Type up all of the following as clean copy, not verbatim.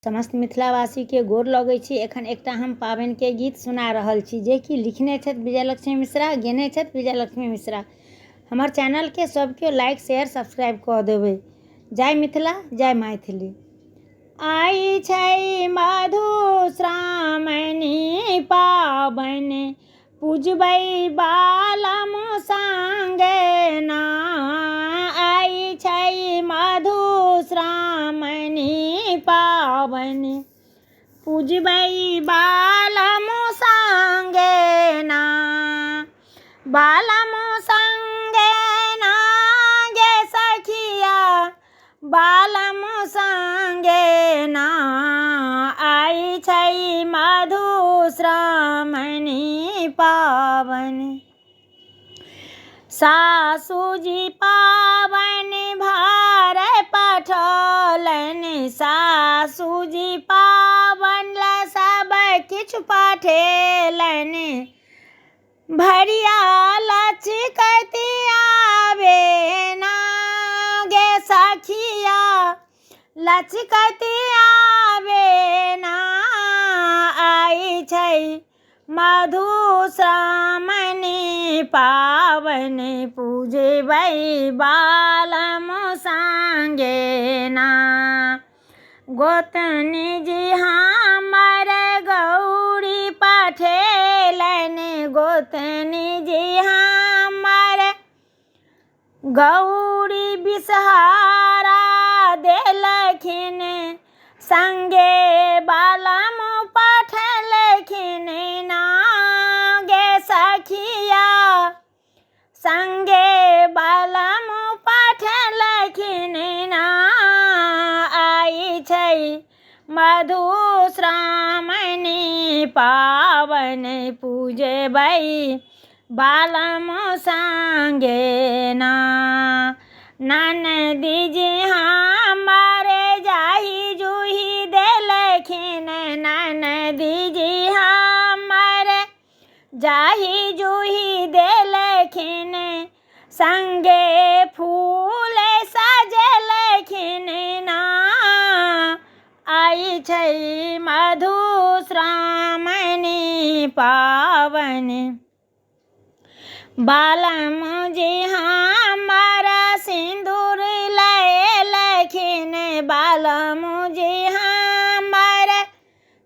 समस्त मिथिलावासी के गोर लगै छी। एखन एकटा हम पाबनि के गीत सुना रहल छी जे कि लिखने छथि विजयलक्ष्मी मिश्रा, गेने छथि विजयलक्ष्मी मिश्रा। हमर चैनल के सब केओ लाइक शेयर सब्सक्राइब कऽ देबै। जय मिथिला जय मैथिली। आई छै मधुश्रावणी पाबनि, पूजबै बालम संगे ना। आई छै मधुश्रावणी पाबनि, पूजबै बालम संगे ना। बालम संगे ना गे सखिया, बालम संगे ना। आई छै मधुश्रावणी पाबनि, सासुजी पाबनि भार पठौलनि। सासुजी पाबनि ला सब किछु पठेलनि, भरिया लचकती आवे ना गे सखिया, लचकती आवे ना। आई छै मधुश्रावणी पाबनि, पूजबै बालम संगे ना। गोतनी जी हमर गौरी पठेलनि, गोतनी जी हमर गौरी बिषहारा देलखिन, संगे बालम पठलखिन ना गे सखिया, संगे बालम पठलखिन ना। आई छै मधुश्रावणी पाबनि, पूजबै बालम संगे ना। ननदी जी हमर जाहि जूही देलखिन, ननदी जी हमर जाहि जूही देलखिन, संगे फूल सजलखिन ना। आई छै मधुश्रावणी पाबनि, बालम जी हमर सिंदूर लैलखिन, बालम जी हमर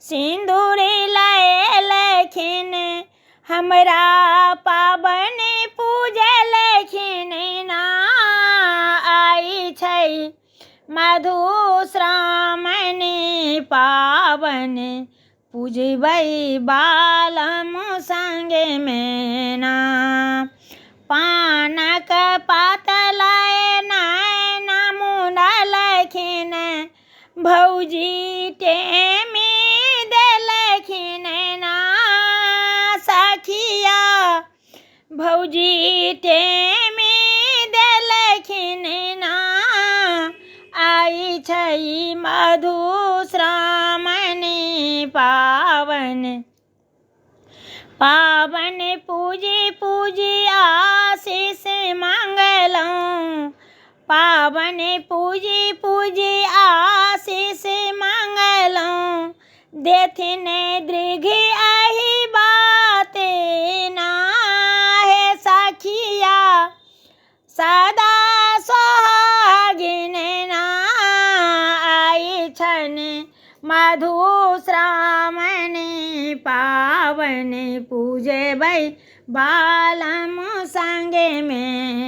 सिंदूर लैलखिन, हमरा पाबनि पूजलखिन ना। आई छै मधुश्रावणी पाबनि, पूजबै बालम संगे में ना। पानक पात नैन मुनलखिन, भौजी टेमी देलखिन ना सखिया, भौजी टेमी देलखिन ना। आई छै मधुश्रावणी पाबनि, पाबनि पूजी पूजी आशीष मंगलहुँ, पाबनि पूजी पूजी आशीष मंगलहुँ। देथिन दीर्घ एहि बात ना हे सखिया, सदा सोहागिन ना। आई छनि मधुश्रावणी पाबनि, पूजबै बालम संगे में